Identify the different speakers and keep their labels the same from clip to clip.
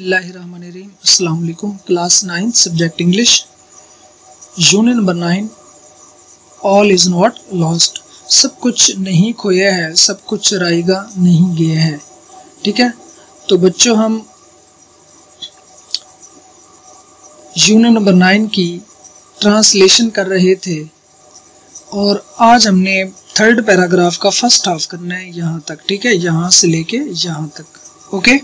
Speaker 1: बिस्मिल्लाहिर्रहमानिर्रहीम। अस्सलाम वालेकुम। Class 9 subject English, unit number 9। All is not lost. सब कुछ नहीं खोया है, सब कुछ चराएगा नहीं गया है। ठीक है, तो बच्चों हम यूनिट नंबर 9 की ट्रांसलेशन कर रहे थे और आज हमने थर्ड पैराग्राफ का फर्स्ट हाफ करना है यहाँ तक। ठीक है, यहाँ से लेके यहाँ तक। ओके,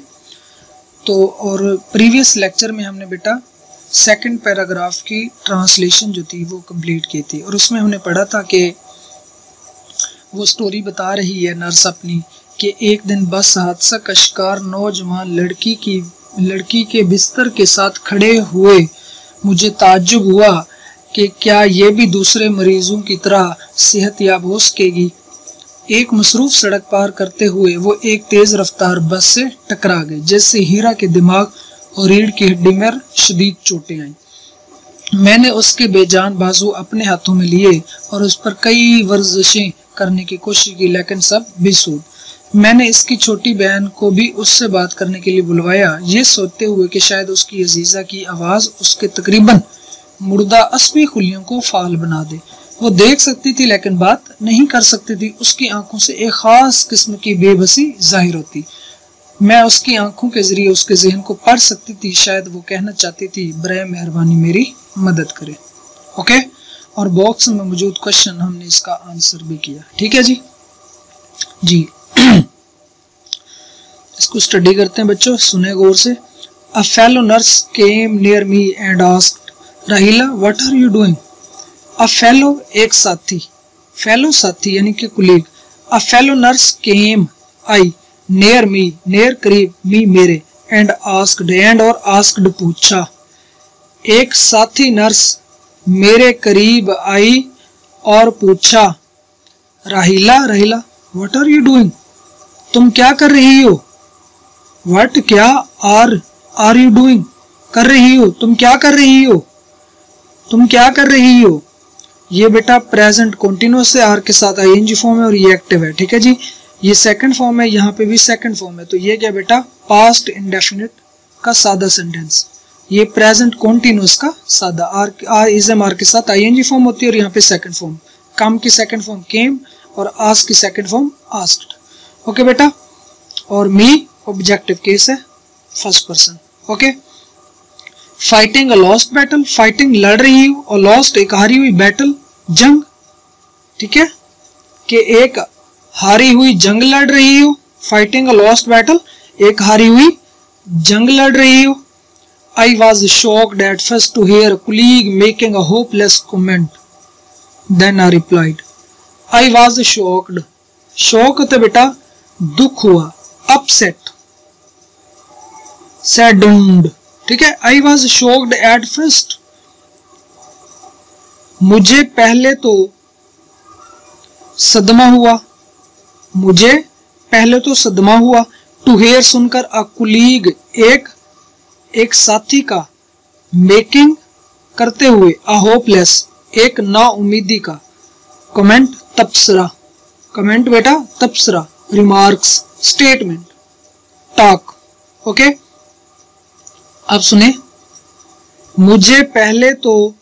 Speaker 1: तो और प्रीवियस लेक्चर में हमने बेटा सेकंड पैराग्राफ की ट्रांसलेशन जो थी वो कंप्लीट की थी और उसमें हमने पढ़ा था कि वो स्टोरी बता रही है नर्स अपनी कि एक दिन बस हादसा का शिकार नौजवान लड़की के बिस्तर के साथ खड़े हुए मुझे ताज्जुब हुआ कि क्या ये भी दूसरे मरीजों की तरह सेहतयाब हो सकेगी। एक मसरूफ सड़क पार करते हुए वो एक तेज रफ्तार बस से टकरा गए, जिससे हीरा के दिमाग और रीढ़ की हड्डी में शदीद चोटें आईं। मैंने उसके बेजान बाजू अपने हाथों में लिए और उस पर कई वर्जिशें करने की कोशिश की, लेकिन सब बेसूद। मैंने इसकी छोटी बहन को भी उससे बात करने के लिए बुलवाया, ये सोचते हुए कि शायद उसकी अजीजा की आवाज़ उसके तकरीबन मुर्दा अस्मी खुलियों को फाल बना दे। वो देख सकती थी लेकिन बात नहीं कर सकती थी। उसकी आंखों से एक खास किस्म की बेबसी जाहिर होती। मैं उसकी आंखों के जरिए उसके जहन को पढ़ सकती थी। शायद वो कहना चाहती थी, बराए मेहरबानी मेरी मदद करे। ओके, और बॉक्स में मौजूद क्वेश्चन हमने इसका आंसर भी किया। ठीक है जी इसको स्टडी करते हैं बच्चों, सुने गौर से। A fellow nurse came near me and asked, Rahila what are you doing. A fellow एक साथी, फेलो साथी यानी कि colleague. A fellow nurse came I, near me near करीब, मी मेरे, एंड आस्क्ड एंड और आस्क्ड पूछा। एक साथी नर्स मेरे करीब आई और पूछा, राहिला राहिला व्हाट आर यू डूइंग, तुम क्या कर रही हो। व्हाट क्या, आर यू डूइंग कर रही हो, तुम क्या कर रही हो, तुम क्या कर रही हो। ये बेटा प्रेजेंट कंटिन्यूअस से आर के साथ आईएनजी फॉर्म है और ये एक्टिव है। ठीक है जी, ये सेकंड फॉर्म है, यहाँ पे भी सेकंड फॉर्म है। तो ये क्या बेटा, पास्ट इंडेफिनिट का सादा सेंटेंस। ये प्रेजेंट कंटिन्यूअस का सादा आर इजम आर के साथ आईएनजी फॉर्म होती है और यहाँ पे सेकंड फॉर्म, कम की सेकंड फॉर्म केम और आस्क की सेकंड फॉर्म आस्क्ड। ओके बेटा, और मी ऑब्जेक्टिव केस है, first person. Okay, fighting a lost battle, fighting लड़ रही हो, और लॉस्ट एक हारी हुई, बैटल जंग। ठीक है, कि एक हारी हुई जंग लड़ रही हो, फाइटिंग अ लॉस्ट बैटल, एक हारी हुई जंग लड़ रही हो। I was shocked at first to hear a colleague making a hopeless comment, then I replied. I was shocked, shock होता बेटा दुख हुआ, अपसेट, सैडन्ड। ठीक है, I was shocked at first, मुझे पहले तो सदमा हुआ, मुझे पहले तो सदमा हुआ। टू हेयर सुनकर, अ कुलीग एक साथी का, मेकिंग करते हुए, अ होपलेस एक ना उम्मीदी का, कमेंट तबसरा, कमेंट बेटा तबसरा, रिमार्क्स स्टेटमेंट, टॉक। ओके, अब सुने, मुझे पहले तो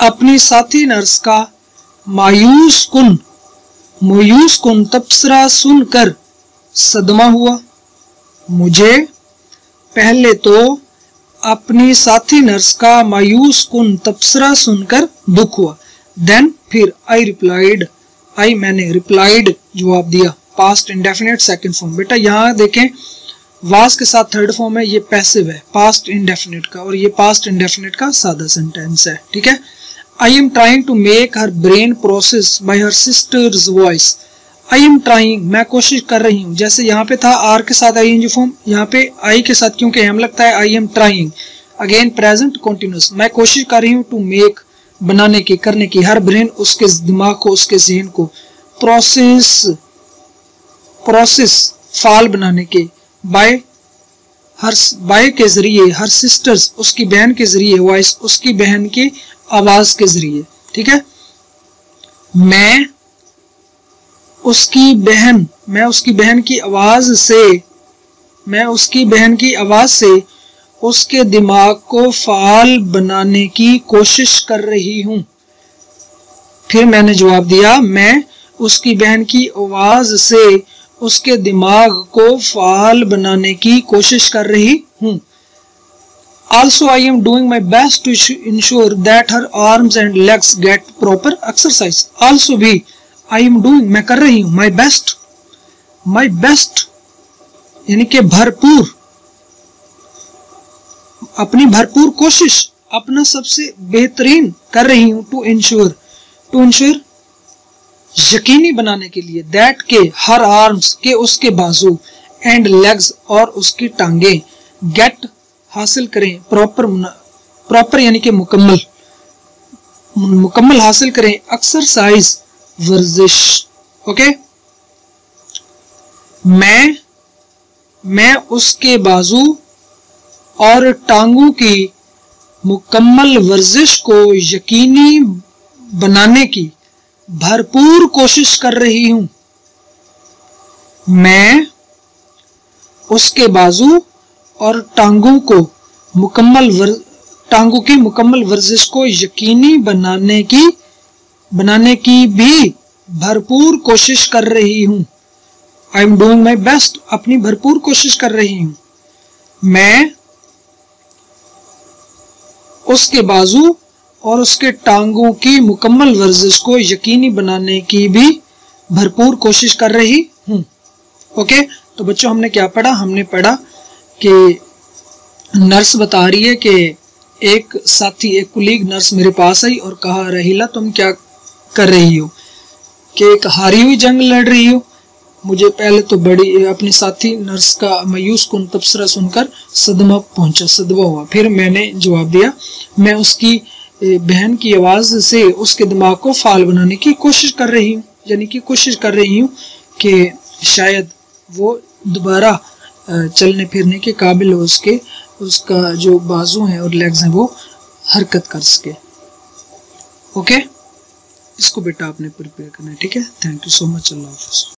Speaker 1: अपनी साथी नर्स का मायूस कुन तबसरा सुनकर सदमा हुआ। मुझे पहले तो अपनी साथी नर्स का मायूस कुन तबसरा सुनकर दुख हुआ। देन फिर आई रिप्लाइड, आई मैंने, रिप्लाइड जवाब दिया, पास्ट इंडेफिनिट सेकंड फॉर्म। बेटा यहाँ देखें, वाज के साथ थर्ड फॉर्म है, ये पैसिव है पास्ट इंडेफिनिट का, और ये पास्ट इंडेफिनिट का सादा सेंटेंस है। ठीक है, I am trying to make her brain process by her sister's voice. I am trying, मैं कोशिश कर रही हूँ। जैसे यहाँ पे था आर के साथ आईएनजी फॉर्म, यहाँ पे आई के साथ क्योंकि एम लगता है, I am trying, again present continuous. मैं कोशिश कर रही हूँ, टू मेक बनाने की, करने की, हर ब्रेन उसके दिमाग को, उसके जहन को, प्रोसेस फाल बनाने के, बाय के जरिए, हर सिस्टर्स उसकी बहन के जरिए, वॉइस उसकी बहन की आवाज के जरिए। ठीक है, मैं उसकी बहन की आवाज से मैं उसकी बहन की आवाज से उसके दिमाग को फाल बनाने की कोशिश कर रही हूं। फिर मैंने जवाब दिया, मैं उसकी बहन की आवाज से उसके दिमाग को फाल बनाने की कोशिश कर रही हूं। Also, I am doing my best to ensure that her arms and legs get proper exercise. Also भी I am doing, मैं कर रही हूं, my best यानी कि भरपूर, अपनी भरपूर कोशिश, अपना सबसे बेहतरीन कर रही हूं। टू इंश्योर यकीनी बनाने के लिए, दैट के हर आर्म्स के उसके बाजू, एंड लेग्स और उसकी टांगे, गेट हासिल करें, प्रॉपर यानी कि मुकम्मल हासिल करें, एक्सरसाइज वर्जिश। ओके, मैं उसके बाजू और टांगों की मुकम्मल वर्जिश को यकीनी बनाने की भरपूर कोशिश कर रही हूं। मैं उसके बाजू और टांगों की मुकम्मल वर्जिश को यकीनी बनाने की भी भरपूर कोशिश कर रही हूं। I am doing my best, अपनी भरपूर कोशिश कर रही हूं। मैं उसके बाजू और उसके टांगों की मुकम्मल वर्जिश को यकीनी बनाने की भी भरपूर कोशिश कर रही हूं। ओके, तो बच्चों हमने क्या पढ़ा? हमने पढ़ा कि नर्स बता रही है कि एक साथी, एक कुलीग नर्स मेरे पास आई और कहा, रहीला तुम क्या कर रही हो? कि एक हारी हुई जंग लड़ रही हो। मुझे पहले तो बड़ी अपनी साथी नर्स का मायूस कुन तबसरा सुनकर सदमा हुआ। फिर मैंने जवाब दिया, मैं उसकी बहन की आवाज से उसके दिमाग को फाल बनाने की कोशिश कर रही हूँ, यानी कि कोशिश कर रही हूँ कि शायद वो दोबारा चलने फिरने के काबिल हो, उसका जो बाजू है और लेग्स हैं वो हरकत कर सके। ओके, इसको बेटा आपने प्रिपेयर करना है, ठीक है। थैंक यू सो मच, अल्लाह हाफ़िज़।